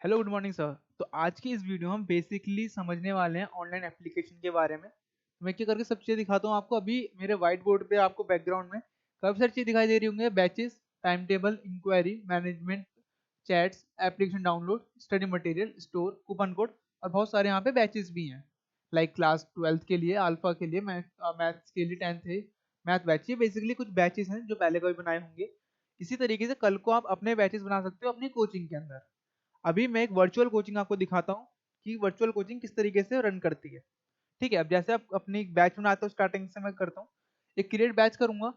Hello good morning sir. तो आज की इस वीडियो में हम बेसिकली समझने वाले हैं ऑनलाइन एप्लीकेशन के बारे में। तो मैं क्या करके सब चीज़ें दिखाता हूँ आपको। अभी मेरे व्हाइट बोर्ड पे आपको बैकग्राउंड में काफ़ी सारी चीज़ दिखाई दे रही होंगे। Batches, time table, enquiry, management, chats, application download, study material, store, coupon code और बहुत सारे यहाँ पे बैचेस भी हैं। लाइक क्लास 12th के लिए, अल्फा के लिए, मैथ्स के लिए 10th है मैथ बैच। ये बेसिकली कुछ बैचेस हैं जो पहले कभी बनाए होंगे। इसी तरीके से कल को आप अपने बैचेस बना सकते हो अपनी कोचिंग के अंदर। अभी मैं एक वर्चुअल कोचिंग आपको दिखाता हूँ कि वर्चुअल कोचिंग किस तरीके से रन करती है। ठीक है, अब जैसे आप अपनी बैच बनाते हो, स्टार्टिंग से मैं करता हूँ। एक क्रिएट बैच करूंगा।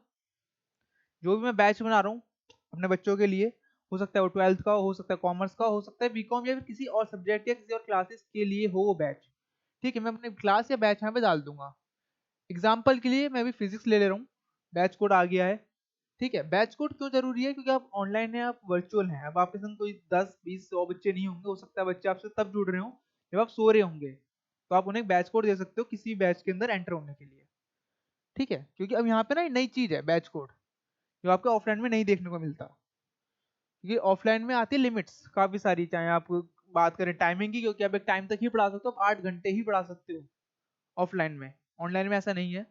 जो भी मैं बैच बना रहा हूँ अपने बच्चों के लिए, हो सकता है वो 12th का हो सकता है कॉमर्स का हो सकता है बीकॉम या फिर किसी और सब्जेक्ट या किसी और क्लासेस के लिए हो वो बैच। ठीक है, मैं अपने क्लास या बैच यहाँ पे डाल दूंगा। एग्जाम्पल के लिए मैं अभी फिजिक्स ले रहा हूँ। बैच कोड आ गया है। ठीक है, बैच कोड क्यों जरूरी है? क्योंकि आप ऑनलाइन है, आप वर्चुअल हैं। अब आपके संग कोई 10 20 100 बच्चे नहीं होंगे। हो सकता है बच्चे आपसे तब जुड़ रहे हो जब आप सो रहे होंगे। तो आप उन्हें बैच कोड दे सकते हो किसी बैच के अंदर एंटर होने के लिए। ठीक है, क्योंकि अब यहाँ पे ना नई चीज है बैच कोड, जो आपको ऑफलाइन में नहीं देखने को मिलता। क्योंकि ऑफलाइन में आती है लिमिट्स काफी सारी, चाहे आप बात करें टाइमिंग की, क्योंकि आप एक टाइम तक ही पढ़ा सकते हो, आप 8 घंटे ही पढ़ा सकते हो ऑफलाइन में। ऑनलाइन में ऐसा नहीं है।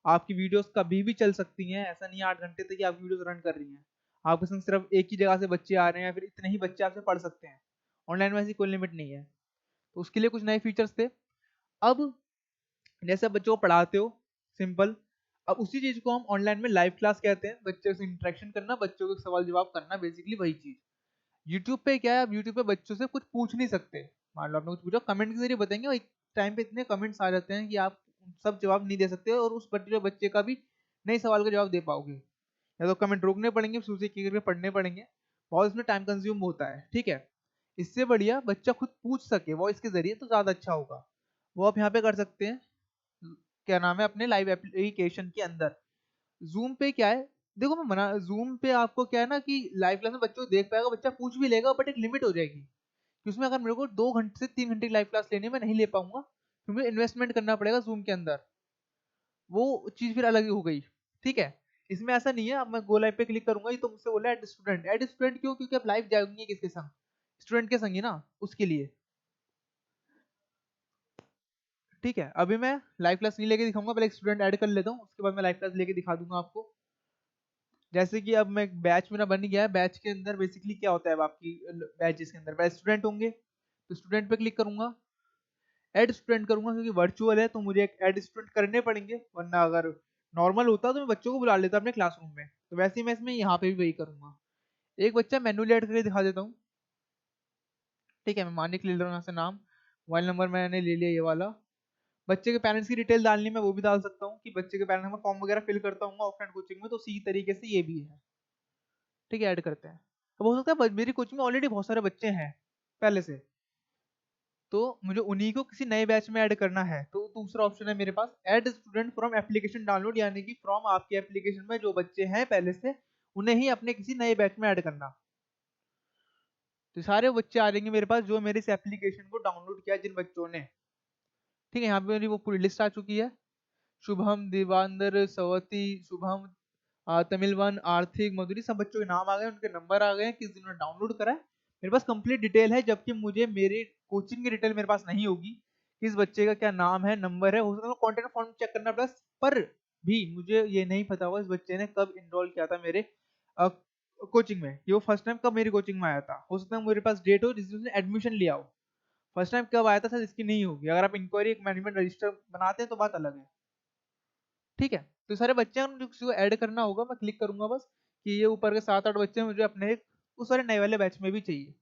आपकी वीडियोस कभी भी चल सकती हैं। ऐसा नहीं है 8 घंटे तक ही आपकी वीडियोस रन कर रही हैं। आपके संग सिर्फ एक ही जगह से बच्चे आ रहे हैं या फिर इतने ही बच्चे आपसे पढ़ सकते हैं। ऑनलाइन में ऐसी कोई लिमिट नहीं है। तो उसके लिए कुछ नए फीचर्स थे। अब जैसे आप बच्चों को पढ़ाते हो, सिंपल। अब उसी चीज को हम ऑनलाइन में लाइव क्लास कहते हैं। बच्चों से इंटरेक्शन करना, बच्चों के सवाल जवाब करना, बेसिकली वही चीज। यूट्यूब पे क्या है, आप यूट्यूब पे बच्चों से कुछ पूछ नहीं सकते। मान लो आपने कुछ पूछा, कमेंट के जरिए बताएंगे और एक टाइम पे इतने कमेंट्स आ जाते हैं कि आप सब जवाब नहीं दे सकते और उस पर्टिकुलर बच्चे का भी नए सवाल का जवाब दे पाओगे। या तो कमेंट रोकने पड़ेंगे, फिर उसे करके पढ़ने पड़ेंगे। बहुत इसमें टाइम कंज्यूम होता है। ठीक है, इससे बढ़िया बच्चा खुद पूछ सके वॉइस के जरिए तो ज्यादा अच्छा होगा। वो आप यहाँ पे कर सकते हैं। क्या नाम है, अपने लाइव एप्लीकेशन के अंदर। जूम पे क्या है, देखो मैं मना, जूम पे आपको क्या है ना कि लाइव क्लास में बच्चों को देख पाएगा, बच्चा पूछ भी लेगा, बट एक लिमिट हो जाएगी कि उसमें अगर मेरे को 2 घंटे से 3 घंटे की लाइव क्लास लेनी है, मैं नहीं ले पाऊंगा क्योंकि मुझे इन्वेस्टमेंट करना पड़ेगा जूम के अंदर। वो चीज फिर अलग ही हो गई। ठीक है, इसमें ऐसा नहीं है। अब मैं गो लाइव पे क्लिक करूंगा, ये तो मुझसे बोला एड स्टूडेंट। एड स्टूडेंट क्यों? क्योंकि आप लाइव जाएंगे किसके संग? स्टूडेंट के संग ही ना, उसके लिए। ठीक है, अभी मैं लाइव क्लास नहीं लेके दिखाऊंगा, पहले एक स्टूडेंट ऐड कर लेता हूँ, उसके बाद मैं लाइव क्लास लेके दिखा दूंगा आपको। जैसे कि अब मैं बैच मेरा बन गया है। बैच के अंदर बेसिकली क्या होता है, अब आपकी बैचेस के अंदर बैच स्टूडेंट होंगे, तो स्टूडेंट पे क्लिक करूंगा, ऐड स्टूडेंट करूंगा। क्योंकि वर्चुअल है तो मुझे एक ऐड स्टूडेंट करने पड़ेंगे, वरना अगर नॉर्मल होता तो मैं बच्चों को बुला लेता अपने क्लासरूम में। तो वैसे ही मैं इसमें यहाँ पे भी वही करूंगा। एक बच्चा मैन्युअली ऐड करके दिखा देता हूँ। ठीक है, मैं मानिक ले रहा हूँ यहाँ से नाम, मोबाइल नंबर मैंने ले लिया ये वाला। बच्चे के पेरेंट्स की डिटेल डालनी मैं वो भी डाल सकता हूँ कि बच्चे के पेरेंट्स, मैं फॉर्म वगैरह फिल करता हूँ ऑफलाइन कोचिंग में, तो उसी तरीके से ये भी है। ठीक है, ऐड करते हैं। अब हो सकता है मेरी कोचिंग में ऑलरेडी बहुत सारे बच्चे हैं पहले से, तो मुझे उन्हीं को किसी नए बैच में ऐड करना है। तो दूसरा ऑप्शन है मेरे पास, add student from application download, यानी कि फ्रॉम आपके एप्लीकेशन में जो बच्चे हैं पहले से, उन्हें ही अपने किसी नए बैच में ऐड करना। तो सारे बच्चे आ जाएंगे मेरे पास जो मेरे इस एप्लीकेशन को डाउनलोड किया जिन बच्चों ने। ठीक है, यहाँ पे मेरी वो पूरी लिस्ट आ चुकी है। शुभम, दिवांदर, सवती, शुभम, तमिलवन, आर्थिक, मधुरी, सब बच्चों के नाम आ गए, उनके नंबर आ गए, किस दिन डाउनलोड करा है। मेरे पास कंप्लीट डिटेल है, जबकि मुझे मेरे कोचिंग की डिटेल मेरे पास नहीं होगी। किस बच्चे का क्या नाम है, नंबर है, हो सकता है कॉन्टेक्ट फॉर्म चेक करना प्लस। पर भी मुझे ये नहीं पता होगा इस बच्चे ने कब इनरोल किया था मेरे कोचिंग में, ये वो फर्स्ट टाइम कब मेरी कोचिंग में आया था। हो सकता है मेरे पास डेट हो जिसमें उसने एडमिशन लिया हो। फर्स्ट टाइम कब आया था सर, इसकी नहीं होगी। अगर आप इंक्वायरी एक मैनेजमेंट रजिस्टर बनाते हैं तो बात अलग है। ठीक है, तो सारे बच्चे हैं, जो किसी को ऐड करना होगा मैं क्लिक करूंगा बस कि ये ऊपर के 7 8 बच्चे हैं, मुझे अपने उस सारे नए वाले बैच में भी चाहिए।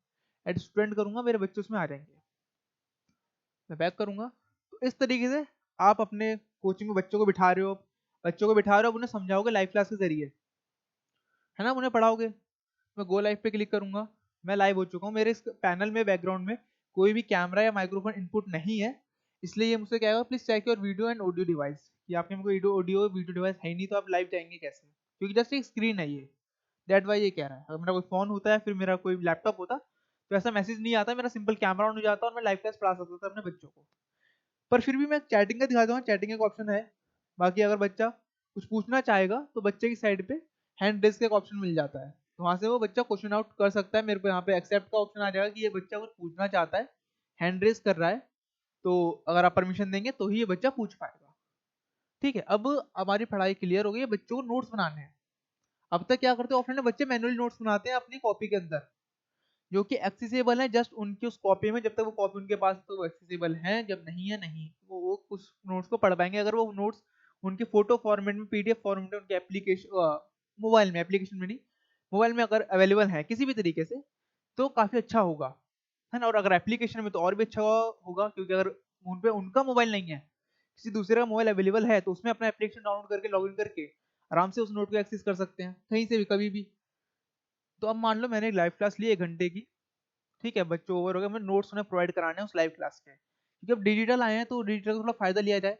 ऐड स्टूडेंट करूंगा, मेरे बच्चे उसमें आ जाएंगे। मैं बैक करूंगा। तो इस तरीके से आप अपने कोचिंग में बच्चों को बिठा रहे हो, आप उन्हें समझाओगे लाइव क्लास के जरिए, है ना, उन्हें पढ़ाओगे। मैं गो लाइव पे क्लिक करूंगा। मैं लाइव हो चुका हूँ। मेरे इस पैनल में बैकग्राउंड में कोई भी कैमरा या माइक्रोफोन इनपुट नहीं है। इसलिए ये मुझसे कहेगा please check your video and audio device, कि आपके में कोई ऑडियो वीडियो डिवाइस है ही नहीं, तो आप लाइव जाएंगे कैसे? क्योंकि जस्ट एक स्क्रीन है ये। दैट वाई ये कह रहा है। अगर मेरा कोई फोन होता है, फिर मेरा कोई लैपटॉप होता, तो ऐसा मैसेज नहीं आता, मेरा सिंपल कैमरा ऑन हो जाता और मैं लाइव क्लास पढ़ा सकता था अपने बच्चों को। पर फिर भी मैं चैटिंग का दिखा दूंगा। चैटिंग का ऑप्शन है। बाकी अगर बच्चा कुछ पूछना चाहेगा तो बच्चे की साइड पे हैंड रेज का एक ऑप्शन मिल जाता है, तो वहां से वो बच्चा क्वेश्चन आउट कर सकता है। मेरे को यहाँ पे एक्सेप्ट का ऑप्शन आ जाएगा कि ये बच्चा कुछ पूछना चाहता है, हैंड रेज कर रहा है, तो अगर आप परमिशन देंगे तो ही ये बच्चा पूछ पाएगा। ठीक है, अब हमारी पढ़ाई क्लियर हो गई है, बच्चों को नोट्स बनाने हैं। अब तक क्या करते हैं ऑफलाइन में, बच्चे मैनुअली नोट्स बनाते हैं अपनी कॉपी के अंदर, जो कि एक्सेसिबल है जस्ट उनकी उस कॉपी में, जब तक वो कॉपी उनके पास तो वो एक्सेसिबल है, जब नहीं है नहीं, वो उस नोट्स को पढ़ पाएंगे। अगर वो नोट्स उनके फोटो फॉर्मेट में, पीडीएफ फॉर्मेट में, उनके एप्लीकेशन मोबाइल में, एप्लीकेशन में नहीं, मोबाइल में अगर अवेलेबल है किसी भी तरीके से, तो काफी अच्छा होगा, है ना। और अगर एप्लीकेशन में तो और भी अच्छा होगा, क्योंकि अगर उन पे उनका मोबाइल नहीं है, किसी दूसरे का मोबाइल अवेलेबल है, तो उसमें अपना एप्लीकेशन डाउनलोड करके लॉगिन करके आराम से उस नोट को एक्सेस कर सकते हैं कहीं से भी कभी भी। तो अब मान लो मैंने एक लाइव क्लास ली 1 घंटे की, ठीक है, बच्चों ओवर हो गए, मैं नोट्स उन्हें प्रोवाइड कराने हैं उस लाइव क्लास के, क्योंकि अब डिजिटल आए हैं तो डिजिटल का थोड़ा फायदा लिया जाए,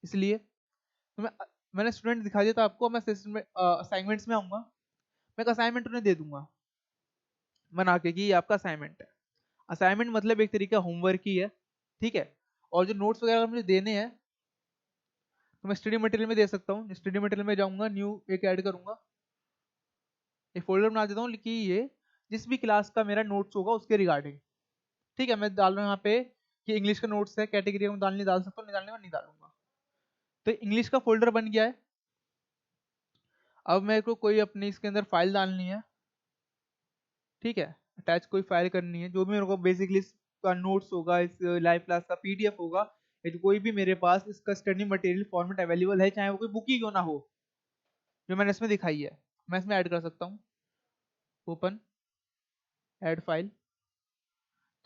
इसलिए तो मैंने स्टूडेंट दिखा दिया था आपको। मैं सेशन में असाइनमेंट्स में आऊंगा, मैं एक असाइनमेंट उन्हें दे दूंगा बना के कि ये आपका असाइनमेंट है। असाइनमेंट मतलब एक तरीका होमवर्क ही है, ठीक है। और जो नोट्स वगैरह मुझे देने हैं तो मैं स्टडी मटेरियल में दे सकता हूँ। स्टडी मटेरियल में जाऊंगा, न्यू एक ऐड करूंगा, एक फोल्डर बना देता हूँ कि ये जिस भी क्लास का मेरा नोट्स होगा उसके रिगार्डिंग, ठीक है। मैं डाल रहा हूँ यहाँ पे कि इंग्लिश का नोट्स है, कैटेगरी में डालने डाल सकता हूँ, नहीं डालने में नहीं डालूंगा। तो इंग्लिश का फोल्डर बन गया है। अब मेरे को कोई अपनी इसके अंदर फाइल डालनी है, ठीक है, अटैच कोई फाइल करनी है, जो भी मेरे को बेसिकली इसका नोट्स होगा, इस लाइव क्लास का पीडीएफ होगा, या जो कोई भी मेरे पास इसका स्टडी मटेरियल फॉर्मेट अवेलेबल है, चाहे वो कोई बुक ही क्यों ना हो, जो मैंने इसमें दिखाई है, मैं इसमें ऐड कर सकता हूँ। ओपन, ऐड फाइल,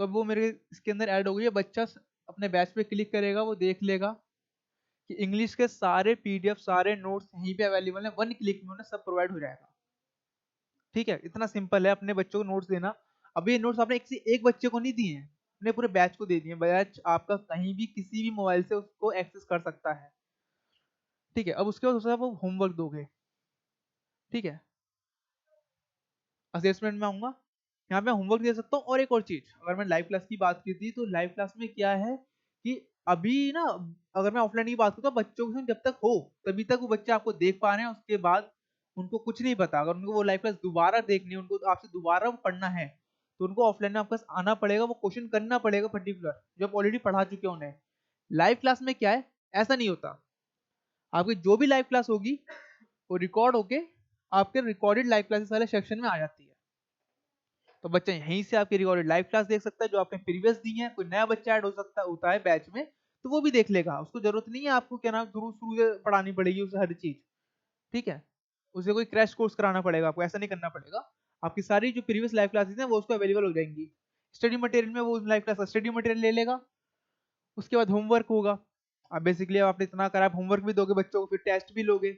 तो अब वो मेरे इसके अंदर ऐड हो गई है। बच्चा अपने बैच पे क्लिक करेगा, वो देख लेगा कि इंग्लिश के सारे पीडीएफ, सारे नोट्स यहीं पे अवेलेबल हैं, 1 क्लिक में उन्हें सब प्रोवाइड हो जाएगा। ठीक है, इतना सिंपल है अपने बच्चों को नोट्स देना। अब ये नोट्स आपने एक से एक बच्चे को नहीं दिए हैं, अपने पूरे बैच को दे दिए। बैच आपका कहीं भी किसी भी मोबाइल से उसको एक्सेस कर सकता है, ठीक है। अब उसके बाद उसका आप होमवर्क दोगे, ठीक है। असेसमेंट में आऊंगा, यहाँ पे होमवर्क दे सकता हूँ। और एक और चीज, अगर मैं लाइव क्लास की बात की थी, तो लाइव क्लास में क्या है कि अभी ना, अगर मैं ऑफलाइन की बात करूँ तो बच्चों के साथ जब तक हो तभी तक वो बच्चे आपको देख पा रहे हैं, उसके बाद उनको कुछ नहीं पता। अगर उनको वो लाइव क्लास दोबारा देखनी है, उनको आपसे दोबारा पढ़ना है, तो उनको ऑफलाइन में आपके पास आना पड़ेगा, वो क्वेश्चन करना पड़ेगा पर्टिकुलर, जो आप ऑलरेडी पढ़ा चुके हैं उन्हें। लाइव क्लास में क्या है, ऐसा नहीं होता। आपकी जो भी लाइव क्लास होगी वो रिकॉर्ड होके आपके रिकॉर्डेड लाइव क्लासेस वाले सेक्शन में आ जाती है। तो बच्चा यहीं से आपकी रिकॉर्डेड लाइव क्लास देख सकता है, जो आपने प्रीवियस दी है। कोई नया बच्चा ऐड हो सकता होता है बैच में, तो वो भी देख लेगा, उसको जरूरत नहीं है आपको क्या नाम शुरू शुरू से पढ़ानी पड़ेगी उसे हर चीज, ठीक है। उसे कोई क्रैश कोर्स कराना पड़ेगा, आपको ऐसा नहीं करना पड़ेगा। आपकी सारी जो प्रीवियस लाइव क्लासेस हैं वो उसको अवेलेबल हो जाएंगी। स्टडी मटेरियल में वो लाइव क्लास का स्टडी मटेरियल ले लेगा। उसके बाद होमवर्क होगा। अब बेसिकली आपने इतना करा, आप होमवर्क भी दोगे बच्चों को, फिर टेस्ट भी लोगे,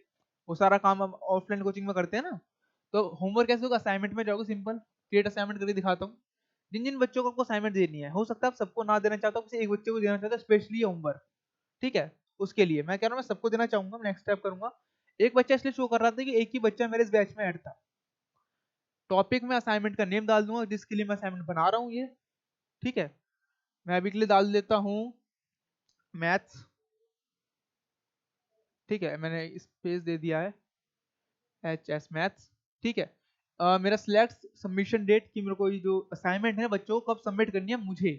वो सारा काम हम ऑफलाइन कोचिंग में करते हैं ना। तो होमवर्क कैसे होगा, असाइनमेंट में जाओगे, सिंपल क्रिएट असाइनमेंट करके दिखाता हूँ। जिन जिन बच्चों को आपको असाइनमेंट देनी है, हो सकता है आप सबको ना देना चाहता हूँ, किसी एक बच्चे को देना चाहता हूँ स्पेशली होमवर्क, ठीक है। उसके लिए मैं कह रहा हूँ मैं सबको देना चाहूंगा, मैं नेक्स्ट स्टेप करूंगा। एक बच्चा इसलिए शो कर रहा था कि एक ही बच्चा मेरे इस बैच में ऐड था। टॉपिक में असाइनमेंट का नेम डाल दूंगा जिसके लिए मैं असाइनमेंट बना रहा हूँ ये, ठीक है। मैं अभी के लिए डाल देता हूँ मैथ्स, ठीक है, मैंने स्पेस दे दिया है, HS मैथ्स, ठीक है। मेरा सिलेक्ट सबमिशन डेट की मेरे को ये जो असाइनमेंट है बच्चों को कब सबमिट करनी है मुझे,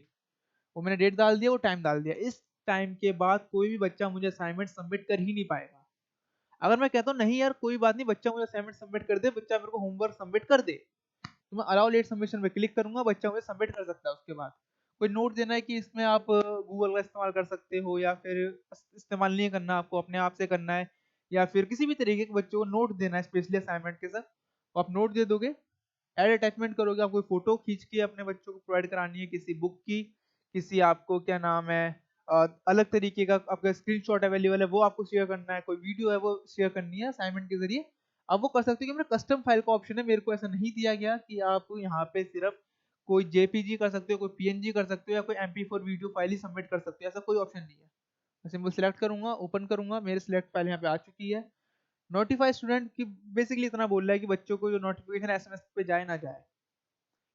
वो मैंने डेट डाल दिया, वो टाइम डाल दिया। इस टाइम के बाद कोई भी बच्चा मुझे असाइनमेंट सबमिट कर ही नहीं पाएगा। अगर मैं कहता हूँ नहीं यार कोई बात नहीं, बच्चा मुझे असाइनमेंट सबमिट कर दे, बच्चा मेरे को होमवर्क सबमिट कर दे, तो मैं अलाउ लेट सबमिशन पे क्लिक करूंगा, बच्चा मुझे सबमिट कर सकता है। उसके बाद कोई नोट देना है कि इसमें आप गूगल का इस्तेमाल कर सकते हो, या फिर इस्तेमाल नहीं करना, आपको अपने आप से करना है, या फिर किसी भी तरीके के बच्चों को नोट देना है स्पेशली असाइनमेंट के साथ, तो आप नोट दे दोगे। एड अटैचमेंट करोगे, आप कोई फोटो खींच के अपने बच्चों को प्रोवाइड करानी है किसी बुक की, किसी आपको क्या नाम है अलग तरीके का आपका स्क्रीनशॉट अवेलेबल है वो आपको शेयर करना है, कोई वीडियो है वो शेयर करनी है असाइनमेंट के जरिए, अब वो कर सकते हो। कि मेरा कस्टम फाइल का ऑप्शन है, मेरे को ऐसा नहीं दिया गया कि आप यहाँ पे सिर्फ कोई जेपीजी कर सकते हो, कोई पीएनजी कर सकते हो, या कोई MP4 वीडियो फाइल ही सबमिट कर सकते हो, ऐसा कोई ऑप्शन नहीं है। मैं सिंपल सिलेक्ट करूंगा, ओपन करूंगा, मेरे सिलेक्ट फाइल यहाँ पे आ चुकी है। नोटिफाई स्टूडेंट की बेसिकली इतना बोल रहा है कि बच्चों को जो नोटिफिकेशन SMS पे जाए ना जाए,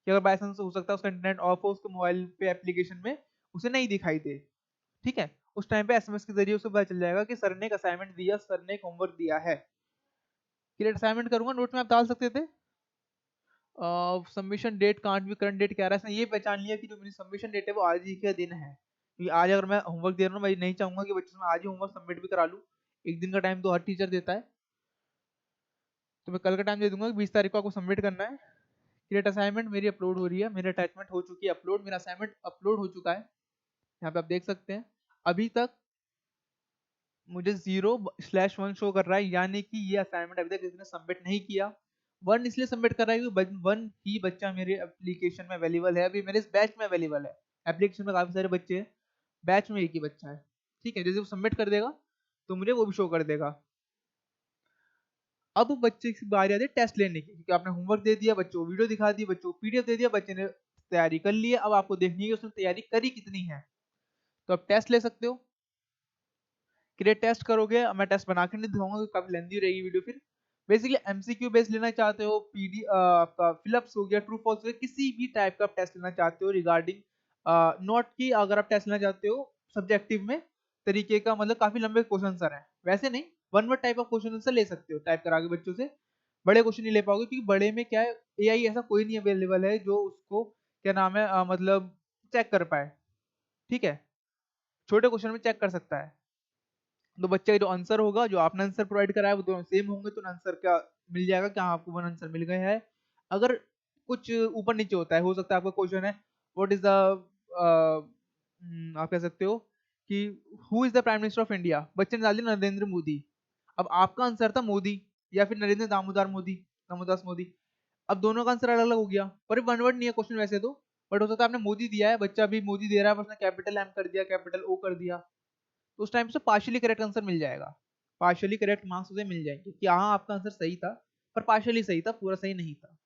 कि अगर बाय चांस हो सकता है उसका इंटरनेट ऑफ हो, उसके मोबाइल पे एप्लीकेशन में उसे नहीं दिखाई दे, ठीक है। उस टाइम पे SMS के जरिए उसे पता चल जाएगा कि सर ने एक असाइनमेंट दिया, सर ने एक होमवर्क दिया है। क्रिएट असाइनमेंट करूंगा, नोट में आप डाल सकते थे, सबमिशन डेट कांट भी करंट डेट कह रहा है, इसने ये पहचान लिया कि जो मेरी सबमिशन डेट है वो आज ही का दिन है, क्योंकि आज अगर मैं होमवर्क दे रहा हूँ, मैं नहीं चाहूंगा कि बच्चों से मैं आज ही होमवर्क सबमिट भी करा लूँ। एक दिन का टाइम तो हर टीचर देता है, तो मैं कल का टाइम दे दूंगा कि 20 तारीख को आपको सबमिट करना है। क्रिएट असाइनमेंट मेरी अपलोड हो रही है, मेरी अटैचमेंट हो चुकी है अपलोड, मेरा असाइनमेंट अपलोड हो चुका है। यहाँ पे आप देख सकते हैं अभी तक मुझे 0/1 शो कर रहा है, यानी कि ये असाइनमेंट अभी तक किसी ने सबमिट नहीं किया। 1 इसलिए सबमिट कर रहा है क्योंकि 1 ही बच्चा मेरे एप्लीकेशन में अवेलेबल है, अभी मेरे इस बैच में अवेलेबल है। एप्लीकेशन में काफी सारे बच्चे हैं, बैच में एक ही बच्चा है। ठीक है, जैसे वो सबमिट कर देगा तो मुझे वो भी शो कर देगा। अब बच्चे की बारी आती है टेस्ट लेने की, क्योंकि आपने होमवर्क दे दिया, बच्चों को वीडियो दिखा दी, बच्चों को पीडीएफ दे दिया, बच्चे ने तैयारी कर ली है। अब आपको देखनी है कि उसने तैयारी करी कितनी है, तो आप टेस्ट ले सकते हो। क्रिएट टेस्ट करोगे, मैं टेस्ट बना के नहीं दिखाऊंगा क्योंकि काफी लेंदी रहेगी वीडियो फिर। बेसिकली एमसीक्यू बेस्ड लेना चाहते हो, पीडी आपका फिलअप्स हो गया, ट्रू फॉल्स हो गया, किसी भी टाइप का टेस्ट लेना चाहते हो रिगार्डिंग नॉट की, अगर आप टेस्ट लेना चाहते हो सब्जेक्टिव में तरीके का, मतलब काफी लंबे क्वेश्चन आंसर है, वैसे नहीं, one word type of question answer ले सकते हो टाइप करा के बच्चों से। बड़े क्वेश्चन नहीं ले पाओगे क्योंकि बड़े में क्या है, एआई ऐसा कोई नहीं अवेलेबल है जो उसको क्या नाम है मतलब चेक कर पाए। ठीक है, छोटे क्वेश्चन में चेक कर सकता है, तो बच्चे का जो आंसर होगा, जो आपने आंसर प्रोवाइड कराया वो दोनों सेम होंगे, तो आंसर क्या मिल जाएगा कि हाँ आपको वन आंसर मिल गया है। अगर कुछ ऊपर नीचे होता है, हो सकता है आपका क्वेश्चन है व्हाट इज द, आप कह सकते हो कि who is the prime minister of India, बच्चे ने डाल दिया नरेंद्र मोदी। अब आपका आंसर था मोदी या फिर नरेंद्र दामोदर मोदी, दामोदास मोदी। अब दोनों का आंसर अलग अलग हो गया, पर वन वर्ड नहीं है क्वेश्चन वैसे तो, बट हो सकता है आपने मोदी दिया है, बच्चा भी मोदी दे रहा है, पर उसने कैपिटल एम कर दिया, कैपिटल ओ कर दिया, तो उस टाइम से पार्शियली करेक्ट आंसर मिल जाएगा, पार्शियली करेक्ट मार्क्स उसे मिल जाएंगे कि हाँ आपका आंसर सही था, पर पार्शियली सही था, पूरा सही नहीं था।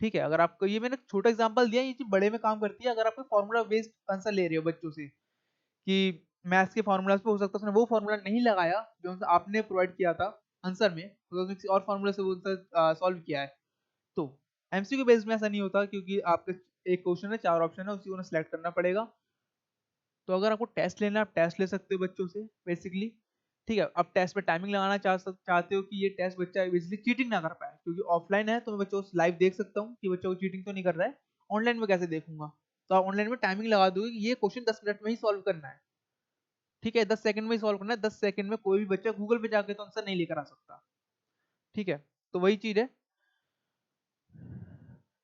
ठीक है, अगर आपको ये मैंने छोटा एग्जांपल दिया, ये चीज बड़े में काम करती है। अगर आप फॉर्मूला बेस्ड आंसर ले रहे हो बच्चों से कि मैथ्स के फॉर्मूलाज पे, हो सकता है उसने वो फॉर्मूला नहीं लगाया जो आपने प्रोवाइड किया था आंसर में, तो उसने किसी और फॉर्मूला से वो सॉल्व किया है, तो एमसीक्यू बेस्ड में ऐसा नहीं होता, क्योंकि आपके एक क्वेश्चन है, 4 ऑप्शन है, उसी को सिलेक्ट करना पड़ेगा। तो अगर आपको टेस्ट लेना है, आप टेस्ट ले सकते हो बच्चों से बेसिकली। ठीक है, अब टेस्ट में टाइमिंग लगाना चाहते हो कि ये टेस्ट बच्चा बेसिकली चीटिंग ना कर पाए, क्योंकि ऑफलाइन है तो मैं बच्चों को लाइव देख सकता हूँ कि बच्चों को चीटिंग तो नहीं कर रहा है, ऑनलाइन में कैसे देखूंगा। तो आप ऑनलाइन में टाइमिंग लगा दोगे कि ये क्वेश्चन 10 मिनट में ही सॉल्व करना है। ठीक है, 10 सेकंड में ही सॉल्व करना है, 10 सेकंड में कोई भी बच्चा गूगल पे जाके तो आंसर नहीं लेकर आ सकता। ठीक है, तो वही चीज है।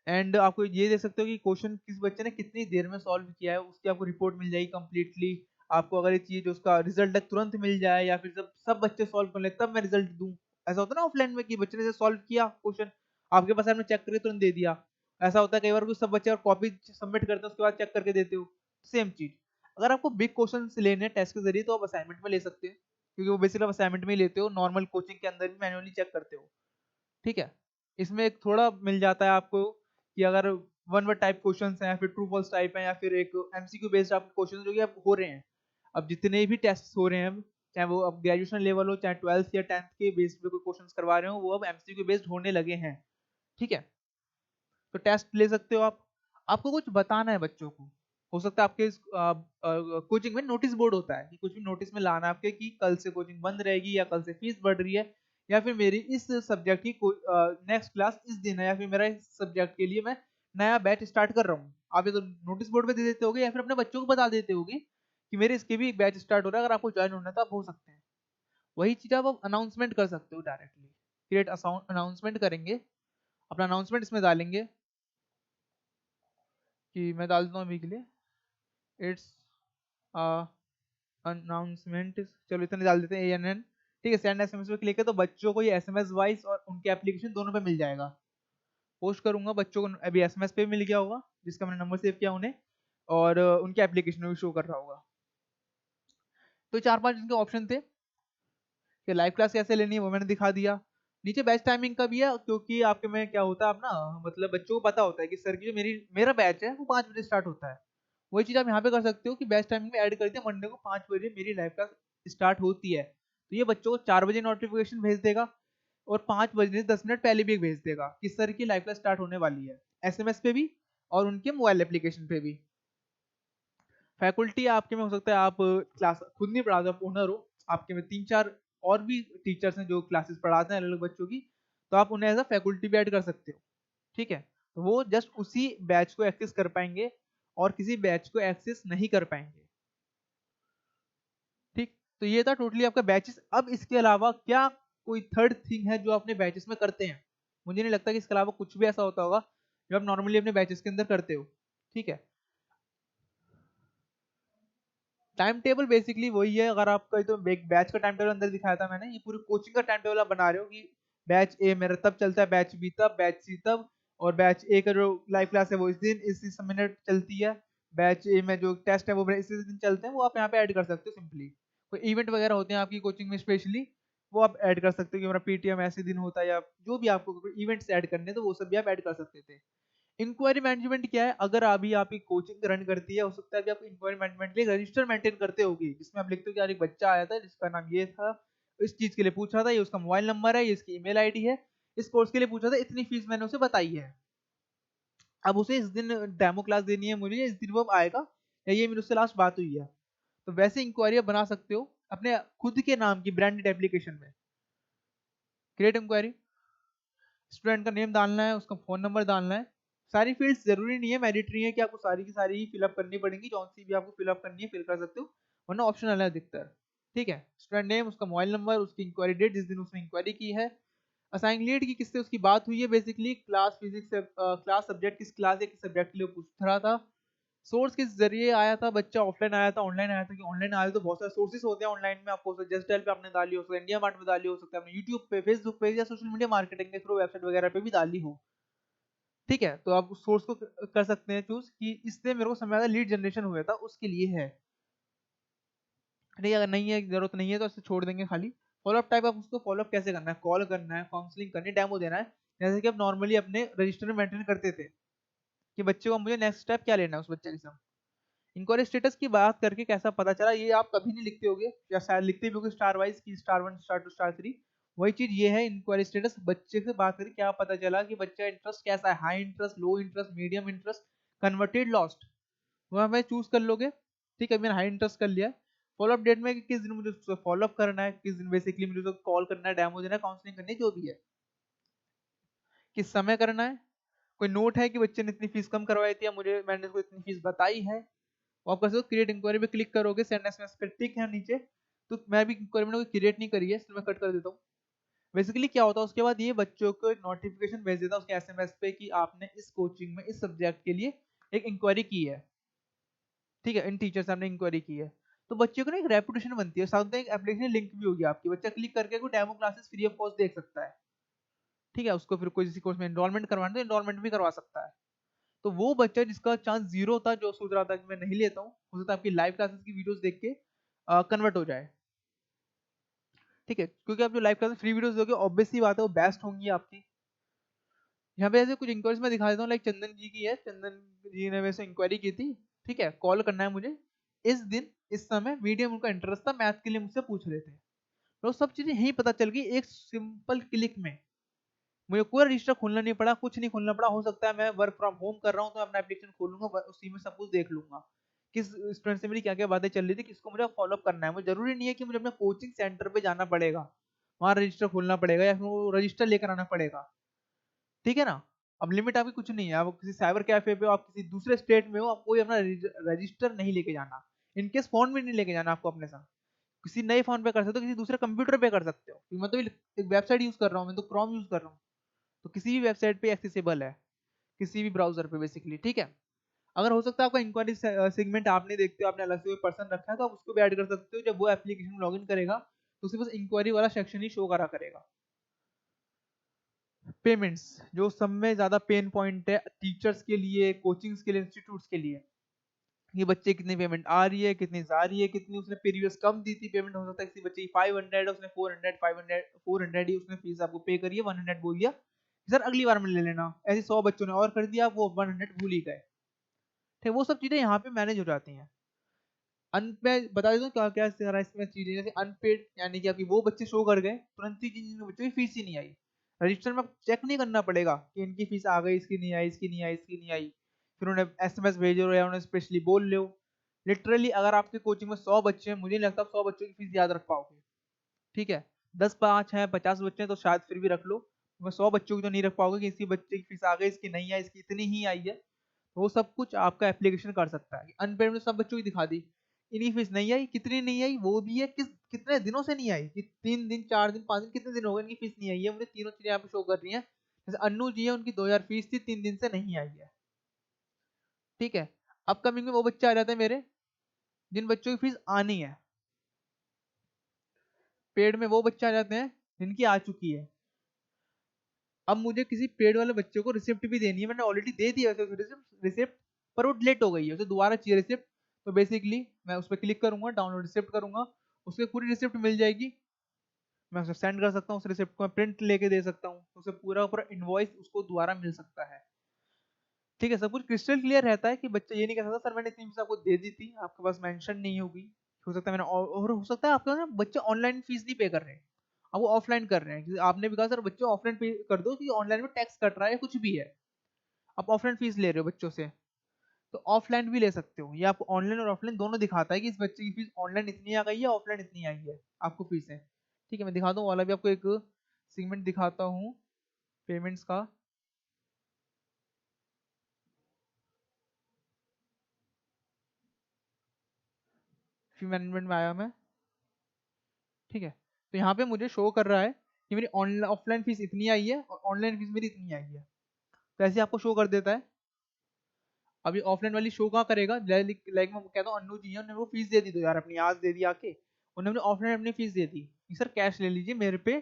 एंड आपको ये दे सकते हो कि क्वेश्चन किस बच्चे ने कितनी देर में सॉल्व किया है, उसकी आपको रिपोर्ट मिल जाएगी कंप्लीटली। आपको अगर ये चीज उसका रिजल्ट तुरंत मिल जाए, या फिर जब सब बच्चे सॉल्व कर ले तब मैं रिजल्ट दूं। ऐसा होता है ना ऑफलाइन में कि बच्चे ने सॉल्व किया क्वेश्चन, आपके पास आपने चेक करके तुरंत दे दिया। ऐसा होता है कई बार सब बच्चे और कॉपी सबमिट करते हैं, उसके बाद चेक करके देते हो। सेम चीज, अगर आपको बिग क्वेश्चन लेने हैं टेस्ट के जरिए, तो आप असाइनमेंट में ले सकते हैं, क्योंकि वो बेसिकली आप असाइनमेंट में ही लेते हो, नॉर्मल कोचिंग के अंदर भी मैन्युअली चेक करते हो। ठीक है, इसमें एक थोड़ा मिल जाता है आपको कि अगर वन वर्ड टाइप क्वेश्चंस हैं, या फिर ट्रू फॉल्स टाइप हैं, या फिर एक एमसीक्यू बेस्ड आप क्वेश्चन जो कि अब हो रहे हैं, अब जितने भी टेस्ट हो रहे हैं, चाहे वो अब ग्रेजुएशन लेवल हो, चाहे 12th या 10th के बेस पे कोई क्वेश्चन करवा रहे हो, वो अब एमसीक्यू बेस्ड होने लगे हैं। ठीक है, तो टेस्ट ले सकते हो आप। आपको कुछ बताना है बच्चों को, हो सकता है आपके कोचिंग में नोटिस बोर्ड होता है कि कुछ भी नोटिस में लाना आपके कि कल से कोचिंग बंद रहेगी, या कल से फीस बढ़ रही है, या फिर मेरी इस सब्जेक्ट की नेक्स्ट क्लास इस दिन है, या फिर मेरा इस सब्जेक्ट के लिए मैं नया बैच स्टार्ट कर रहा हूँ। आप ये तो नोटिस बोर्ड पे दे देते होगे, या फिर अपने बच्चों को बता देते होगे कि मेरे इसके भी बैच स्टार्ट हो रहा है, अगर आपको ज्वाइन होना है तो आप हो सकते हैं। वही चीज आप अनाउंसमेंट कर सकते हो डायरेक्टली, क्रिएट अनाउंसमेंट करेंगे, अपना अनाउंसमेंट इसमें डालेंगे कि मैं डाल देता हूँ अभी के लिए, इट्स अनाउंसमेंट, चलो इतने डाल देते हैं ANN। ठीक है, सेंड एसएमएस पे क्लिक है तो बच्चों को ये एसएमएस वाइज और उनके एप्लीकेशन दोनों पे मिल जाएगा। पोस्ट करूंगा, बच्चों को अभी एसएमएस पे मिल गया होगा जिसका मैंने नंबर सेव किया उन्हें, और उनके एप्लीकेशन में भी शो कर रहा होगा। तो 4-5 इनके ऑप्शन थे कि लाइव क्लास कैसे लेनी है, वो मैंने दिखा दिया। नीचे बैच टाइमिंग का भी है, क्योंकि आपके में क्या होता है, आप ना मतलब बच्चों को पता होता है कि सर की जो मेरा बैच है वो 5 बजे स्टार्ट होता है। वही चीज आप यहाँ पे कर सकते हो कि बैच टाइमिंग में ऐड कर दिया, मंडे को 5 बजे मेरी लाइव क्लास स्टार्ट होती है, तो ये बच्चों को 4 बजे नोटिफिकेशन भेज देगा, और 5 बजने 10 मिनट पहले भी एक भेज देगा कि सर की लाइव क्लास स्टार्ट होने वाली है, एसएमएस पे भी और उनके मोबाइल एप्लीकेशन पे भी। फैकल्टी आपके में हो सकता है आप क्लास खुद नहीं पढ़ाते, आप ओनर हो, आपके में 3-4 और भी टीचर्स हैं जो क्लासेस पढ़ाते हैं अलग अलग बच्चों की, तो आप उन्हें एज अ फैकल्टी भी ऐड कर सकते हो। ठीक है, तो वो जस्ट उसी बैच को एक्सेस कर पाएंगे और किसी बैच को एक्सेस नहीं कर पाएंगे। ठीक, तो ये था टोटली आपका बैचेस। अब इसके अलावा क्या कोई थर्ड थिंग है जो अपने बैचेस में करते हैं? मुझे नहीं लगता कि इसके अलावा कुछ भी ऐसा होता होगा जो आप नॉर्मली अपने बैचेस के अंदर करते हो। ठीक है, टाइम टेबल बेसिकली वही है। अगर आपका तो बैच का टाइम टेबल अंदर दिखाया था मैंने, ये पूरी कोचिंग का टाइम टेबल आप बना रहे हो कि बैच ए मेरा तब चलता है, बैच बी तब, बैच सी तब, और बैच ए का जो लाइव क्लास है वो इस दिन इस मिनट चलती है, बैच ए में जो टेस्ट है वो इसी दिन चलते हैं, वो आप यहाँ पे ऐड कर सकते हो सिंपली। कोई इवेंट वगैरह होते हैं आपकी कोचिंग में स्पेशली, वो आप ऐड कर सकते हो कि मेरा पीटीएम ऐसे दिन होता है, या जो भी आपको इवेंट्स ऐड करने हैं तो वो सब भी आप ऐड कर सकते थे। इंक्वायरी मैनेजमेंट क्या है? अगर अभी आपकी कोचिंग रन करती है, हो सकता है कि आप इंक्वायरी मैनेजमेंट के लिए रजिस्टर मेंटेन करते होगी, जिसमें आप लिखते हो कि यार एक बच्चा आया था जिसका नाम ये था, इस चीज के लिए पूछा था, ये उसका मोबाइल नंबर है, ये इसकी ईमेल आईडी है, इस कोर्स के लिए पूछा था, इतनी फीस मैंने उसे बताई है। अब उसे इस दिन डेमो क्लास देनी है मुझे, इस दिन वो आएगा, या ये मेरी उससे लास्ट बात हुई है। तो वैसे इंक्वायरी बना सकते हो अपने खुद के नाम की ब्रांडेड एप्लीकेशन में। क्रिएट इंक्वायरी, स्टूडेंट का नेम डालना है, उसका फोन नंबर डालना है। सारी फील्ड्स जरूरी नहीं है, मैंडेटरी है कि आपको सारी की सारी फिलअप करनी पड़ेंगी, जौन सी भी आपको फिलअप करनी है फिल कर सकते हो, वरना ऑप्शनल है अधिकतर। ठीक है, स्टूडेंट नेम, उसका मोबाइल नंबर, उसकी इंक्वायरी डेट जिस दिन उसने इंक्वायरी की है, असाइन लीड की किससे उसकी बात हुई है, basically class physics, class subject किस क्लास या किस सब्जेक्ट के लिए पूछ रहा था, सोर्स किस जरिए आया था, बच्चा ऑफलाइन आया था ऑनलाइन आया था, कि ऑनलाइन आया तो बहुत सारे सोर्सेस होते हैं ऑनलाइन में, आपको जस्ट डायल पे आपने डाली हो सकता है, इंडिया मार्ट में डाली हो सकता है, आपने यूट्यूब पे, फेसबुक पे, या सोशल मीडिया मार्केटिंग के थ्रू वेबसाइट वगैरह पे भी डाली हो। ठीक है, तो आप उस सोर्स को कर सकते हैं चूज कि इससे मेरे को समझ आया लीड जनरेशन हुआ था उसके लिए है। नहीं, अगर नहीं है, जरूरत नहीं है तो इसे छोड़ देंगे खाली। फॉलोअप टाइप, आप उसको फॉलोअप कैसे करना है, कॉल करना है, काउंसलिंग करनी है, डेमो देना है, जैसे कि आप नॉर्मली अपने रजिस्टर में मेंटेन करते थे कि बच्चे को मुझे नेक्स्ट स्टेप क्या लेना है उस बच्चे के साथ। इंक्वायरी स्टेटस की बात करके कैसा पता चला, ये आप कभी नहीं लिखते होगे, या शायद लिखते भी होगे स्टार वाइज की स्टार 1 स्टार 2 स्टार 3। वही चीज ये है, इंक्वायरी स्टेटस बच्चे से बात करके क्या पता चला कि बच्चा इंटरेस्ट कैसा है, हाई इंटरेस्ट, लो interest, medium interest, converted, lost, वो हमें चूज कर लोगे। ठीक है, मैंने हाई इंटरेस्ट कर लिया। फॉलोअप डेट में कि किस दिन मुझे फॉलोअप करना है, किस दिन बेसिकली मुझे कॉल करना है, डेमो देना है, काउंसलिंग करनी है, जो भी है, किस समय करना है, कोई नोट है कि बच्चे ने इतनी फीस कम करवाई थी या मुझे मैंने उसको इतनी फीस बताई है। और आप कैसे क्रिएट इंक्वायरी पे क्लिक करोगे, सेंड एसएमएस पे टिक है नीचे, तो मैं भी इंक्वायरी मैंने क्रिएट नहीं करी है, इसलिए मैं कट कर देता हूँ। बेसिकली क्या होता है, उसके बाद ये बच्चों को एक नोटिफिकेशन भेज देता है उसके एसएमएस पे कि आपने इस कोचिंग में इस सब्जेक्ट के लिए एक इंक्वायरी की है। ठीक है, इन टीचर से हमने इंक्वायरी की है, तो बच्चे को ना एक रेपुटेशन बनती है, साथ में एक एप्लीकेशन लिंक भी होगी आपकी, बच्चा क्लिक करके कोई demo classes free of cost देख सकता है। ठीक है, उसको फिर कोई किसी कोर्स में एनरोलमेंट करवाना तो एनरोलमेंट भी करवा सकता है। तो वो बच्चा जिसका चांस जीरो था, जो सोच रहा था कि मैं नहीं लेता हूँ, हो सकता है आपकी लाइव क्लासेस की वीडियोस देख के कन्वर्ट हो जाए। ठीक है, क्योंकि आप जो लाइव क्लासेस फ्री वीडियोस दोगे, ऑब्वियस सी बात है वो बेस्ट होंगी आपकी। यहाँ पे ऐसे कुछ इंक्वायरीज में दिखा देता हूँ, लाइक चंदन जी की है, चंदन जी ने वैसे इंक्वायरी की थी। ठीक है, कॉल करना है मुझे इस दिन इस समय, मीडियम उनका इंटरेस्ट था, मैथ के लिए मुझसे पूछ रहे थे। तो सब चीजें यही पता चल गई एक सिंपल क्लिक में। मुझे कोई रजिस्टर खोलना नहीं पड़ा, कुछ नहीं खोलना पड़ा। हो सकता है मैं वर्क फ्रॉम होम कर रहा हूँ तो अपना एप्लीकेशन खोलूंगा, उसी में सब कुछ देख लूंगा किस स्टूडेंट से मेरी क्या क्या बातें चल रही थी, किसको मुझे फॉलोअप करना है। मुझे जरूरी नहीं है कि मुझे अपने कोचिंग सेंटर पे जाना पड़ेगा, वहां रजिस्टर खोलना पड़ेगा, या फिर वो रजिस्टर लेकर आना पड़ेगा। ठीक है ना, अब लिमिट आपकी कुछ नहीं है, आप किसी साइबर कैफे पे हो, आप किसी दूसरे स्टेट में हो, आपको अपना रजिस्टर नहीं लेके जाना। इनकेस फोन भी नहीं लेके जाना आपको अपने साथ, किसी नए फोन पे कर सकते हो, किसी दूसरे कंप्यूटर पे कर सकते हो, क्योंकि मैं तो एक वेबसाइट यूज कर रहा हूँ, मैं तो क्रोम यूज कर रहा हूँ, तो किसी भी वेबसाइट पे एक्सेसिबल है, किसी भी ब्राउजर पे बेसिकली। ठीक है, अगर हो सकता है आपका इंक्वायरी सेगमेंट आप नहीं देखते हो, आपने अलग से कोई पर्सन रखा है, तो आप उसको भी ऐड कर सकते हो। जब वो एप्लीकेशन लॉगिन करेगा तो उसे बस इंक्वायरी वाला सेक्शन ही शो करा करेगा। पेमेंट्स, जो सब में ज्यादा पेन पॉइंट है टीचर्स के लिए, कोचिंग्स के लिए, इंस्टीट्यूट्स के लिए, ये बच्चे कितनी पेमेंट आ रही है, कितनी जा रही है, कितनी उसने प्रीवियस कम दी थी पेमेंट। हो सकता है किसी बच्चे की 500 उसने 400, 500, 400 ही उसने फीस आपको पे करी है, 100 बोल दिया सर अगली बार में ले लेना, ऐसे 100 बच्चों ने और कर दिया, वो 100 भूल ही गए। ठीक, वो सब चीजें यहाँ पे मैनेज हो जाती हैं। मैं बता देता हूँ क्या क्या सारा इसमें चीजें, जैसे अनपेड, यानी कि आपकी वो बच्चे शो कर गए तुरंत ही जिन बच्चों की फीस ही नहीं आई, रजिस्टर में चेक नहीं करना पड़ेगा कि इनकी फीस आ गई, इसकी नहीं आई, इसकी नहीं आई, इसकी नहीं आई, फिर उन्हें एसएमएस भेजो या उन्हें स्पेशली बोल लो। लिटरली अगर आपके कोचिंग में 100 बच्चे हैं, मुझे नहीं लगता आप 100 बच्चों की फीस याद रख पाओगे। ठीक है, 10 5 हैं, 50 बच्चे हैं तो शायद फिर भी रख लो, मैं 100 बच्चों की तो नहीं रख पाओगे कि इसकी बच्चे की फीस आ गई, इसकी नहीं आई, इसकी इतनी ही आई है। तो वो सब कुछ आपका एप्लीकेशन कर सकता है। अनपेड में सब बच्चों की दिखा दी, इनकी फीस नहीं आई, कितनी नहीं आई वो भी है, कितने दिनों से नहीं आई, कि 3 दिन 4 दिन 5 दिन कितने दिन हो गए इनकी फीस नहीं आई है। मुझे तीनों चीजें यहाँ पे शो कर रही है। जैसे अन्नू जी है, उनकी 2000 फीस थी, 3 दिन से नहीं आई है। ठीक है। अपकमिंग में वो बच्चे आ जाते हैं मेरे जिन बच्चों की फीस आनी है। पेड में वो बच्चे आ जाते हैं जिनकी आ चुकी है। अब मुझे किसी पेड वाले बच्चे को रिसिप्ट भी देनी है, मैंने ऑलरेडी दे दिया रिसिप्ट, पर वो लेट हो गई है, उसे दोबारा चाहिए रिसिप्ट। तो बेसिकली मैं उस पर क्लिक करूंगा, डाउनलोड रिसिप्ट करूंगा, उसके पूरी रिसिप्ट मिल जाएगी। मैं उसे सेंड कर सकता हूँ, उस रिसिप्ट को मैं प्रिंट लेके दे सकता हूँ, उसे पूरा पूरा इनवॉइस उसको दोबारा मिल सकता है। ठीक है, सब कुछ क्रिस्टल क्लियर रहता है कि बच्चा ये नहीं कह सकता सर मैंने इतनी फीस आपको दे दी थी, आपके पास मेंशन नहीं होगी। हो सकता है मैंने और हो सकता है आपके ना बच्चे ऑनलाइन फीस नहीं पे कर रहे हैं, अब वो ऑफलाइन कर रहे हैं, क्योंकि आपने भी कहा सर बच्चे ऑफलाइन पे कर दो कि ऑनलाइन में टैक्स कट रहा है या कुछ भी है। आप ऑफलाइन फीस ले रहे हो बच्चों से, तो ऑफलाइन भी ले सकते हो। ये आपको ऑनलाइन और ऑफलाइन दोनों दिखाता है कि इस बच्चे की फीस ऑनलाइन इतनी आ गई है, ऑफलाइन इतनी आई है आपको फीस है। ठीक है, मैं दिखाता हूँ वाला भी आपको एक सेगमेंट दिखाता हूँ पेमेंट्स का। फी मैनेजमेंट में आया मैं। ठीक है, तो यहाँ पे मुझे शो कर रहा है कि मेरी ऑनलाइन ऑफलाइन फीस इतनी आई है और ऑनलाइन फीस मेरी इतनी आई है। तो ऐसे आपको शो कर देता है। अभी ऑफलाइन वाली शो कहाँ करेगा, लाइक मैं कहता हूँ अन्नू जी है, उन्होंने वो फीस दे दी, तो यार अपनी आज दे दी आके, उन्होंने ऑफलाइन अपनी फीस दे दी कि सर कैश ले लीजिए मेरे पे,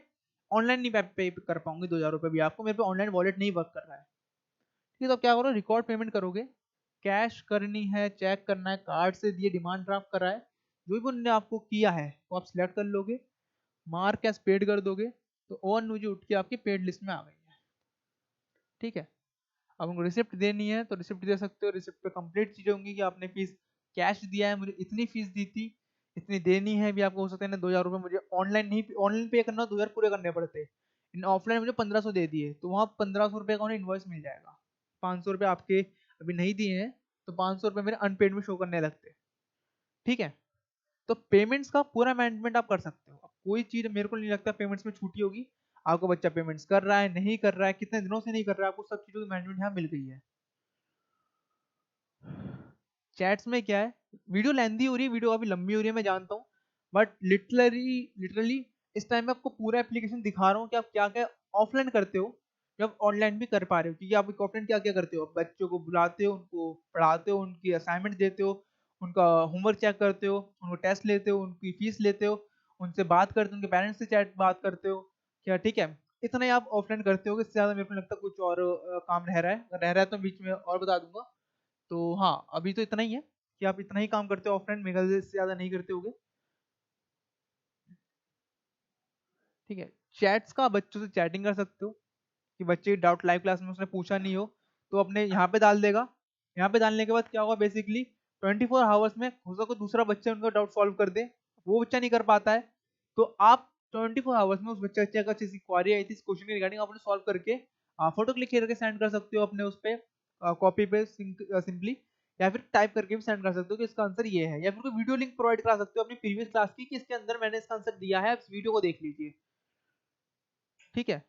ऑनलाइन नहीं पे कर पाऊंगी 2000 रुपये भी आपको, मेरे पे ऑनलाइन वॉलेट नहीं वर्क कर रहा है। ठीक है, तो क्या करो, रिकॉर्ड पेमेंट करोगे, कैश करनी है, चेक करना है, कार्ड से दिए, डिमांड ड्राफ्ट करा है, जो भी उन्होंने आपको किया है वो आप सिलेक्ट कर लोगे, मार्क एज पेड कर दोगे, तो ओ अन्नू जी उठ के आपकी पेड लिस्ट में आ गई है। ठीक है, अब उनको रिसिप्ट देनी है तो रिसिप्ट दे सकते हो, रिसिप्ट पे कंप्लीट चीजें होंगी कि आपने फीस कैश दिया है, मुझे इतनी फीस दी थी, इतनी देनी है भी आपको, हो सकता है ना 2000 रुपये मुझे ऑनलाइन नहीं, ऑनलाइन पे करना 2000 पूरे करने पड़ते, इन ऑफलाइन मुझे 1500 दे दिए, तो वहाँ 1500 रुपये का उन्हें इन्वॉइस मिल जाएगा। 500 रुपये आपके अभी नहीं दिए हैं, तो 500 रुपये मेरे अनपेड में शो करने लगते। ठीक है, तो पेमेंट्स का पूरा मैनेजमेंट आप कर सकते हो। अब कोई चीज मेरे को नहीं लगता पेमेंट्स में छूटी होगी। आपका बच्चा पेमेंट्स कर रहा है नहीं कर रहा है, कितने दिनों से नहीं कर रहा है, आपको सब चीजों की मैनेजमेंट यहाँ मिल गई है। चैट्स में क्या है, वीडियो लेंदी हो रही है, वीडियो अभी लंबी हो रही है मैं जानता हूँ, बट लिटरली लिटरली इस टाइम में आपको पूरा एप्लीकेशन दिखा रहा हूँ कि आप क्या क्या ऑफलाइन करते हो, जो आप ऑनलाइन भी कर पा रहे हो। क्योंकि आप ऑफलाइन क्या क्या करते हो, आप बच्चों को बुलाते हो, उनको पढ़ाते हो, उनकी असाइनमेंट देते हो, उनका होमवर्क चेक करते हो, उनको टेस्ट लेते हो, उनकी फीस लेते हो, उनसे बात करते हो, उनके पेरेंट्स से चैट बात करते हो। क्या ठीक है, इतना ही आप ऑफलाइन करते हो, इससे ज्यादा मेरे को नहीं लगता कुछ और काम रह रहा है, अगर रह रहा है तो बीच में और बता दूंगा। तो हाँ, अभी तो इतना ही है कि आप इतना ही काम करते हो ऑफलाइन, मेरे ख्याल से इससे ज्यादा नहीं करते होगे। ठीक है, चैट्स का बच्चों से चैटिंग कर सकते हो, कि बच्चे डाउट लाइव क्लास में उसने पूछा नहीं हो तो अपने यहाँ पे डाल देगा। यहाँ पे डालने के बाद क्या होगा, बेसिकली 24 आवर्स में हो सको दूसरा बच्चा उनका डाउट सॉल्व कर दे, वो बच्चा नहीं कर पाता है, तो आप 24 आवर्स में उस बच्चे का किसी क्वारी आई थी इस क्वेश्चन के रिगार्डिंग, आप उन्हें सॉल्व करके फोटो क्लिक करके सेंड कर सकते हो अपने उस पे कॉपी पे सिंपली, या फिर टाइप करके भी सेंड कर सकते हो कि इसका आंसर ये है, या फिर कोई वीडियो लिंक प्रोवाइड करा सकते हो अपनी प्रीवियस क्लास की कि इसके अंदर मैंने इसका आंसर दिया है, आप इस वीडियो को देख लीजिए। ठीक है,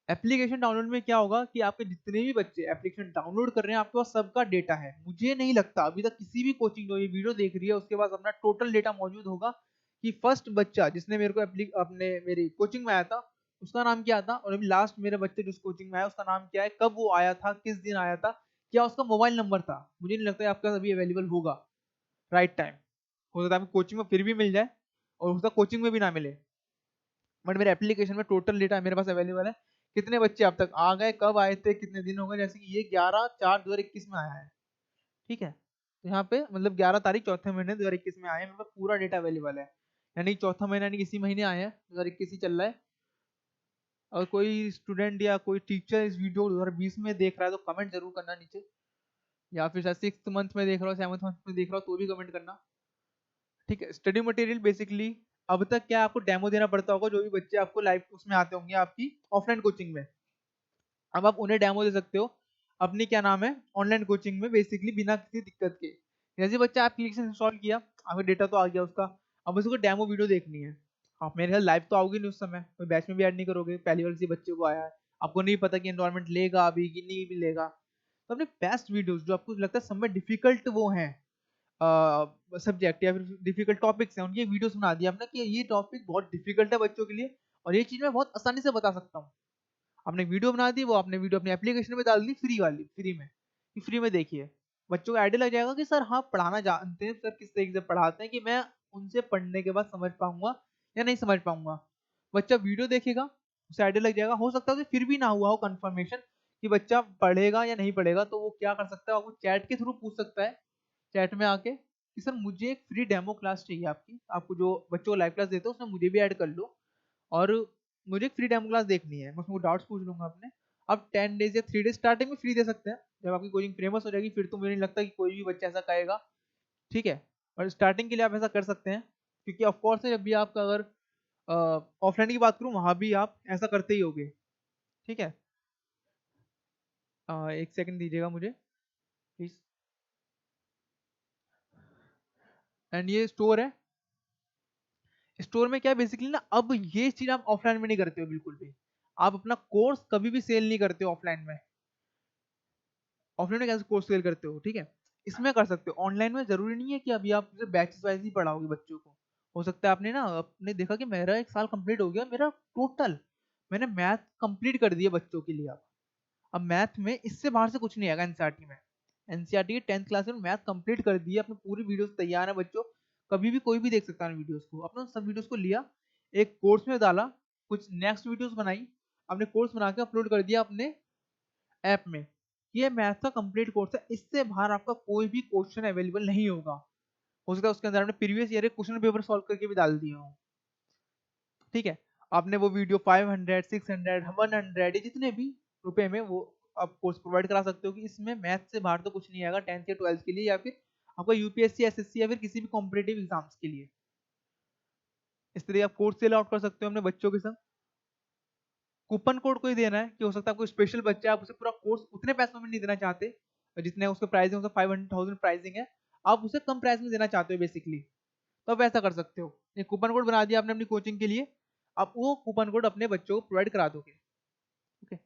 एप्लीकेशन डाउनलोड में क्या होगा कि आपके जितने भी बच्चे एप्लीकेशन डाउनलोड कर रहे हैं आपके पास सबका डेटा है। मुझे नहीं लगता अभी तक किसी भी कोचिंग जो ये वीडियो देख रही है उसके पास अपना टोटल डेटा मौजूद होगा, कि फर्स्ट बच्चा जिसने मेरे को अपने मेरी कोचिंग में आया था उसका नाम क्या था, और अभी लास्ट मेरे बच्चे जिस कोचिंग में आया उसका नाम क्या है, कब वो आया था, किस दिन आया था, क्या उसका मोबाइल नंबर था। मुझे नहीं लगता है आपका अभी अवेलेबल होगा राइट टाइम। हो सकता है आपको कोचिंग में फिर भी मिल जाए, और हो सकता है कोचिंग में भी ना मिले, बट मेरे एप्लीकेशन में टोटल डेटा मेरे पास अवेलेबल है। कितने बच्चे अब तक आ गए, कब आए थे, कितने दिन हो गए, जैसे कि ये 11/4/2021 में आया है। ठीक है, तो यहाँ पे मतलब 11 तारीख चौथे महीने 2021 में आया है, मेरे पास पूरा डेटा अवेलेबल है। यानी चौथा महीना यानी इसी महीने आया है, 2021 ही चल रहा है। और कोई स्टूडेंट या कोई टीचर इस वीडियो 2020 में देख रहा है तो कमेंट जरूर करना नीचे, या फिर शायद 6th मंथ में देख रहा हो, 7th मंथ में देख रहा हो तो भी कमेंट करना। ठीक है, स्टडी मटेरियल बेसिकली अब तक क्या आपको डेमो देना पड़ता होगा, जो भी बच्चे आपको लाइव उसमें आते होंगे आपकी ऑफलाइन कोचिंग में, अब आप उन्हें डेमो दे सकते हो अपनी क्या नाम है ऑनलाइन कोचिंग में, बेसिकली बिना किसी दिक्कत के। जैसे बच्चा एप्लीकेशन इंस्टॉल किया, आपका डेटा तो आ गया उसका, अब उसको डेमो वीडियो देखनी है, आप मेरे ख्याल लाइव तो आओगे नहीं उस समय, कोई बैच में भी ऐड नहीं करोगे, पहली बार किसी बच्चे को आया है, आपको नहीं पता कि एनरोलमेंट लेगा अभी कि नहीं भी लेगा। तो अपने बेस्ट वीडियोस जो आपको लगता है सब में डिफिकल्ट वो हैं सब्जेक्ट या फिर डिफिकल्ट टॉपिक्स हैं, उनकी वीडियोस बना दिया आपने कि ये टॉपिक बहुत डिफिकल्ट है बच्चों के लिए और ये चीज मैं बहुत आसानी से बता सकता हूँ। आपने वीडियो बना दी, वो आपने वीडियो अपनी एप्लीकेशन में डाल दी फ्री वाली, फ्री में कि फ्री में देखिए। बच्चों को आइडिया लग जाएगा कि सर हाँ पढ़ाना जानते हैं, सर किस तरीके से पढ़ाते हैं कि मैं उनसे पढ़ने के बाद समझ पाऊंगा या नहीं समझ पाऊंगा। बच्चा वीडियो देखेगा, उसे आइडिया लग जाएगा। हो सकता है उसे फिर भी ना हुआ हो कंफर्मेशन कि बच्चा पढ़ेगा या नहीं पढ़ेगा, तो वो क्या कर सकता है, आपको चैट के थ्रू पूछ सकता है, चैट में आके कि सर मुझे एक फ्री डेमो क्लास चाहिए आपकी, आपको जो बच्चों को लाइव क्लास देते हो उसमें मुझे भी ऐड कर लो और मुझे एक फ्री डेमो क्लास देखनी है, मैं उसमें डाउट्स पूछ लूंगा अपने। अब 10 डेज या 3 डेज स्टार्टिंग में फ्री दे सकते हैं, जब आपकी कोचिंग फेमस हो जाएगी फिर तो मुझे नहीं लगता कि कोई भी बच्चा ऐसा कहेगा। ठीक है, और स्टार्टिंग के लिए आप ऐसा कर सकते हैं, क्योंकि ऑफकोर्स जब भी आपका अगर ऑफलाइन की बात करूँ वहां भी आप ऐसा करते ही होगे। ठीक है, एक सेकंड दीजिएगा मुझे प्लीज। एंड ये स्टोर है, स्टोर में क्या है बेसिकली ना, अब ये चीज आप ऑफलाइन में नहीं करते हो बिल्कुल भी। आप अपना कोर्स कभी भी सेल नहीं करते हो ऑफलाइन में, ऑफलाइन में कैसे कोर्स सेल करते हो, ठीक है। इसमें कर सकते हो, ऑनलाइन में जरूरी नहीं है कि अभी आप बैचेस वाइज ही पढ़ाओगे बच्चों को। हो सकता है आपने ना आपने देखा कि मेरा 1 साल कंप्लीट हो गया, मेरा टोटल मैंने मैथ कंप्लीट कर दिया बच्चों के लिए। अब मैथ में इससे बाहर से कुछ नहीं आएगा एनसीईआरटी में। एनसीईआरटी की 10th क्लास में मैथ कंप्लीट कर दिया, अपने पूरी वीडियोस तैयार है बच्चों, कभी भी कोई भी देख सकता है वीडियोस को। अपने उन सब वीडियोस को लिया, एक कोर्स में डाला, कुछ नेक्स्ट वीडियोस बनाई, अपने कोर्स बना के अपलोड कर दिया अपने ऐप में। ये मैथ का कंप्लीट कोर्स है, इससे बाहर आपका कोई भी क्वेश्चन अवेलेबल नहीं होगा। हो सकता है उसके अंदर आपने previous year question paper solve करके भी डाल दिए हो। ठीक है, आपने वो वीडियो 500 600 100 जितने भी रुपए में वो आप कोर्स प्रोवाइड करा सकते हो कि इसमें मैथ से बाहर तो कुछ नहीं आएगा 10th या 12th के लिए, या फिर आपका यूपीएससी एसएससी या फिर किसी भी कॉम्पिटेटिव एग्जाम्स के लिए। इस तरह आप कोर्स सेल आउट कर सकते हो अपने बच्चों के संग। कूपन कोड कोई देना है कि हो सकता है कोई स्पेशल बच्चा है, आप उसे पूरा कोर्स उतने पैसों में नहीं देना चाहते, और जितने उसके प्राइसिंग उसका 500,000 प्राइसिंग है, आप उसे कम प्राइस में देना चाहते हो बेसिकली, तो आप ऐसा कर सकते हो। एक कूपन कोड बना दिया आपने अपनी कोचिंग के लिए, आप वो कूपन कोड अपने बच्चों को प्रोवाइड करा दोगे। ओके।